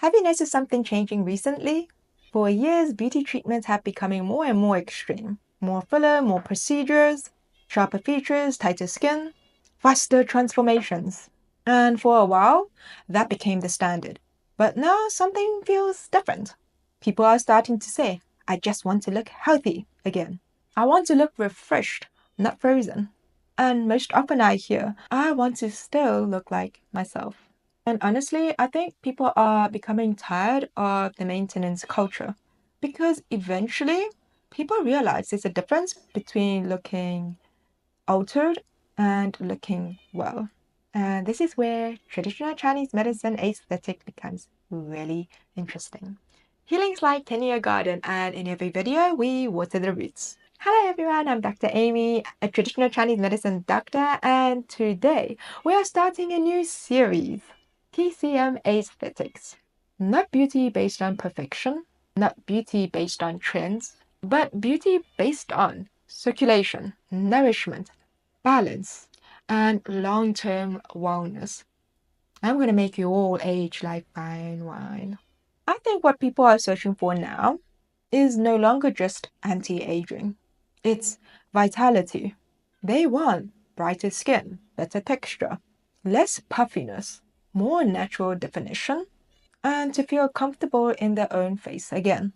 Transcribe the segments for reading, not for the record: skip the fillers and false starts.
Have you noticed something changing recently? For years, beauty treatments have becoming more and more extreme. More filler, more procedures, sharper features, tighter skin, faster transformations. And for a while, that became the standard. But now something feels different. People are starting to say, I just want to look healthy again. I want to look refreshed, not frozen. And most often I hear, I want to still look like myself. And honestly, I think people are becoming tired of the maintenance culture because eventually people realize there's a difference between looking altered and looking well. And this is where traditional Chinese medicine aesthetic becomes really interesting. Healing's like tending a garden, and in every video, we water the roots. Hello everyone, I'm Dr. Amy, a traditional Chinese medicine doctor, and today we are starting a new series, TCM Aesthetics. Not beauty based on perfection, not beauty based on trends, but beauty based on circulation, nourishment, balance, and long-term wellness. I'm going to make you all age like fine wine. I think what people are searching for now is no longer just anti-aging. It's vitality. They want brighter skin, better texture, less puffiness, more natural definition, and to feel comfortable in their own face again.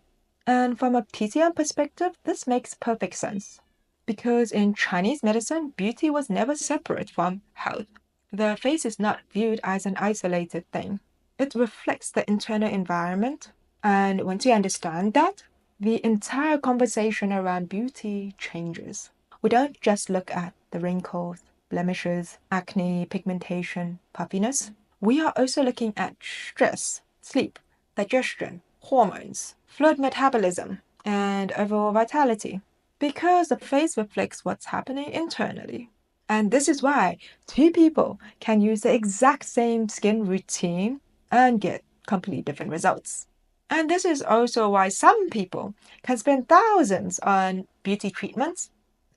And from a TCM perspective, this makes perfect sense. Because in Chinese medicine, beauty was never separate from health. The face is not viewed as an isolated thing. It reflects the internal environment. And once you understand that, the entire conversation around beauty changes. We don't just look at the wrinkles, blemishes, acne, pigmentation, puffiness. We are also looking at stress, sleep, digestion, hormones, fluid metabolism, and overall vitality. Because the face reflects what's happening internally. And this is why two people can use the exact same skin routine and get completely different results. And this is also why some people can spend thousands on beauty treatments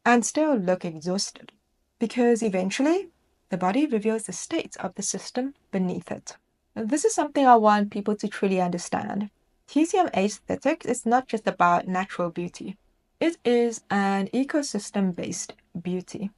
and still look exhausted. Because eventually, the body reveals the state of the system beneath it. This is something I want people to truly understand. TCM Aesthetics is not just about natural beauty. It is an ecosystem-based beauty,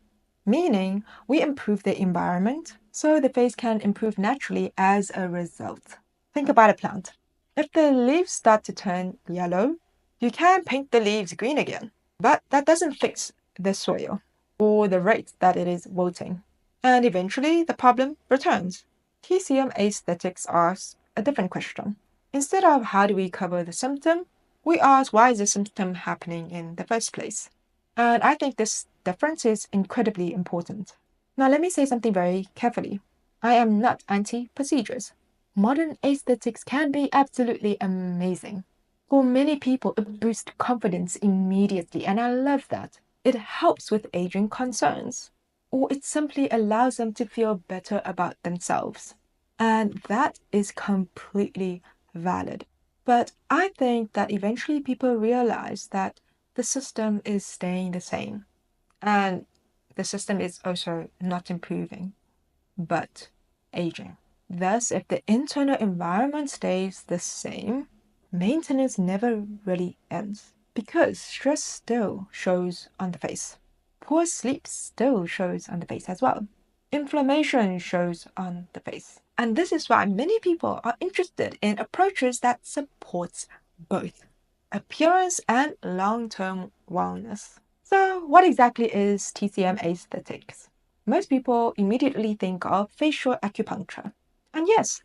meaning we improve the environment so the face can improve naturally as a result. Think about a plant. If the leaves start to turn yellow, you can paint the leaves green again, but that doesn't fix the soil or the rate that it is wilting. And eventually the problem returns. TCM Aesthetics asks a different question. Instead of how do we cover the symptom, we ask why is the symptom happening in the first place. And I think this difference is incredibly important. Now let me say something very carefully. I am not anti-procedures. Modern aesthetics can be absolutely amazing. For many people, it boosts confidence immediately, and I love that. It helps with aging concerns, or it simply allows them to feel better about themselves. And that is completely valid. But I think that eventually people realize that the system is staying the same. And the system is also not improving, but aging. Thus, if the internal environment stays the same, maintenance never really ends because stress still shows on the face. Poor sleep still shows on the face as well. Inflammation shows on the face. And this is why many people are interested in approaches that supports both appearance and long-term wellness. So what exactly is TCM aesthetics? Most people immediately think of facial acupuncture. And yes,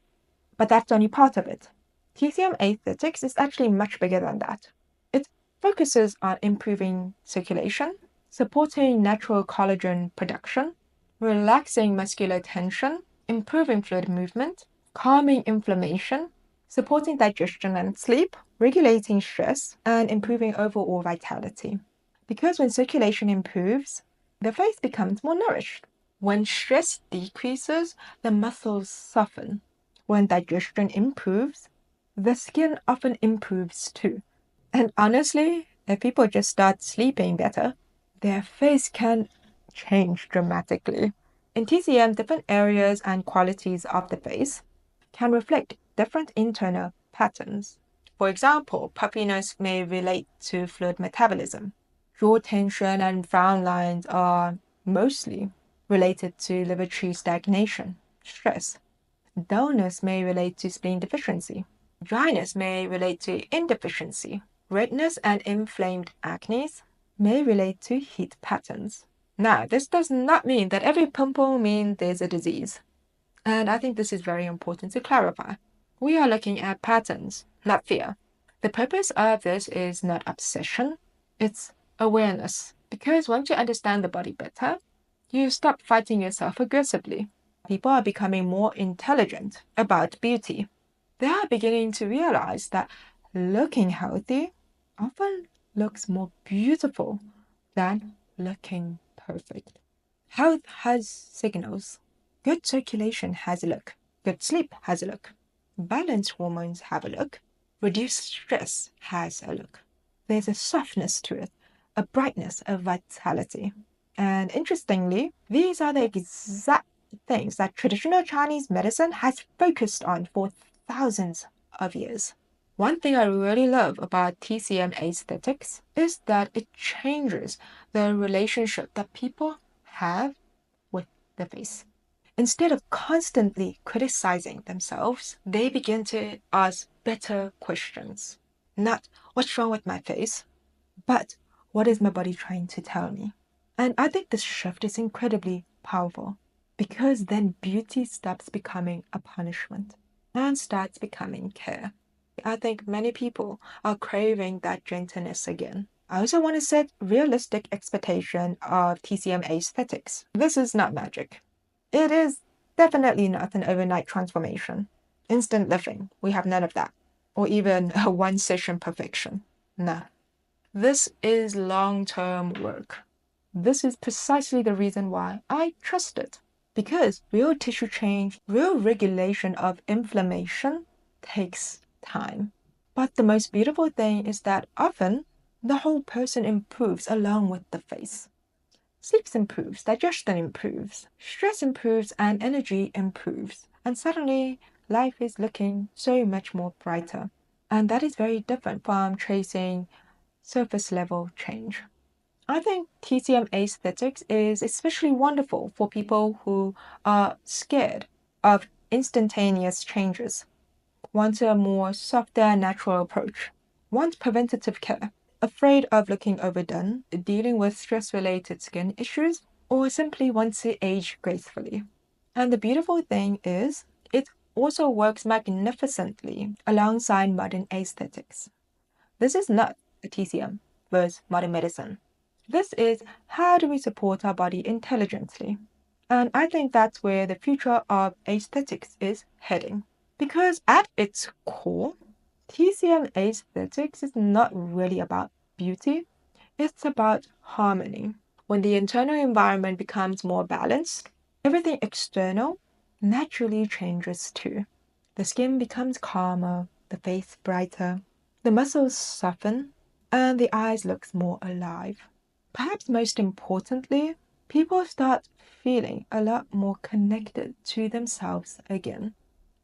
but that's only part of it. TCM aesthetics is actually much bigger than that. It focuses on improving circulation, supporting natural collagen production, relaxing muscular tension, improving fluid movement, calming inflammation, supporting digestion and sleep, regulating stress, and improving overall vitality. Because when circulation improves, the face becomes more nourished. When stress decreases, the muscles soften. When digestion improves, the skin often improves too. And honestly, if people just start sleeping better, their face can change dramatically. In TCM, different areas and qualities of the face can reflect different internal patterns. For example, puffiness may relate to fluid metabolism. Jaw tension and frown lines are mostly related to liver tree stagnation, stress. Dullness may relate to spleen deficiency. Dryness may relate to indeficiency. Redness and inflamed acne may relate to heat patterns. Now, this does not mean that every pimple means there's a disease. And I think this is very important to clarify. We are looking at patterns, not fear. The purpose of this is not obsession, it's awareness. Because once you understand the body better, you stop fighting yourself aggressively. People are becoming more intelligent about beauty. They are beginning to realize that looking healthy often looks more beautiful than looking perfect. Health has signals. Good circulation has a look. Good sleep has a look. Balanced hormones have a look. Reduced stress has a look. There's a softness to it, a brightness, a vitality. And interestingly, these are the exact things that traditional Chinese medicine has focused on for thousands of years. One thing I really love about TCM Aesthetics is that it changes the relationship that people have with the face. Instead of constantly criticizing themselves, they begin to ask better questions. Not, what's wrong with my face? But, what is my body trying to tell me? And I think this shift is incredibly powerful because then beauty stops becoming a punishment and starts becoming care. I think many people are craving that gentleness again. I also want to set realistic expectation of TCM aesthetics. This is not magic. It is definitely not an overnight transformation. Instant lifting, we have none of that. Or even a one-session perfection. No. This is long-term work. This is precisely the reason why I trust it. Because real tissue change, real regulation of inflammation takes time. But the most beautiful thing is that often the whole person improves along with the face. Sleep improves, digestion improves, stress improves, and energy improves. And suddenly, life is looking so much more brighter. And that is very different from chasing surface level change. I think TCM aesthetics is especially wonderful for people who are scared of instantaneous changes, want a more softer, natural approach, want preventative care, afraid of looking overdone, dealing with stress-related skin issues, or simply want to age gracefully. And the beautiful thing is, it also works magnificently alongside modern aesthetics. This is not a TCM versus modern medicine. This is how do we support our body intelligently. And I think that's where the future of aesthetics is heading. Because at its core, TCM aesthetics is not really about beauty, it's about harmony. When the internal environment becomes more balanced, everything external naturally changes too. The skin becomes calmer, the face brighter, the muscles soften, and the eyes look more alive. Perhaps most importantly, people start feeling a lot more connected to themselves again.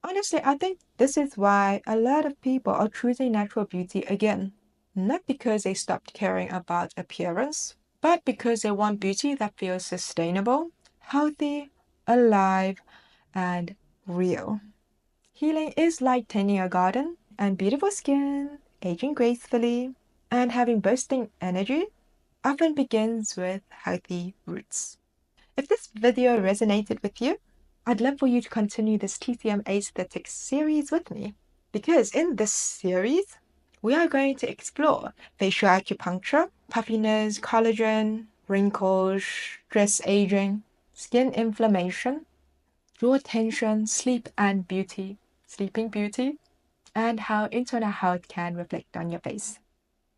Honestly, I think this is why a lot of people are choosing natural beauty again. Not because they stopped caring about appearance, but because they want beauty that feels sustainable, healthy, alive, and real. Healing is like tending a garden, and beautiful skin, aging gracefully, and having bursting energy often begins with healthy roots. If this video resonated with you, I'd love for you to continue this TCM Aesthetics series with me. Because in this series, we are going to explore facial acupuncture, puffiness, collagen, wrinkles, stress aging, skin inflammation, jaw tension, sleep and beauty, sleeping beauty, and how internal health can reflect on your face.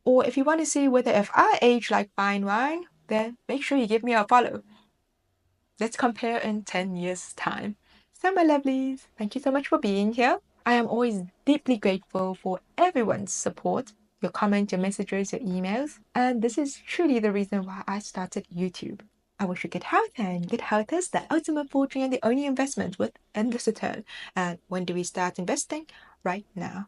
Or if you want to see whether if I age like fine wine, then make sure you give me a follow. Let's compare in 10 years' time. So my lovelies, thank you so much for being here. I am always deeply grateful for everyone's support, your comments, your messages, your emails, and this is truly the reason why I started YouTube. I wish you good health, and good health is the ultimate fortune and the only investment with endless return. And when do we start investing? Right now.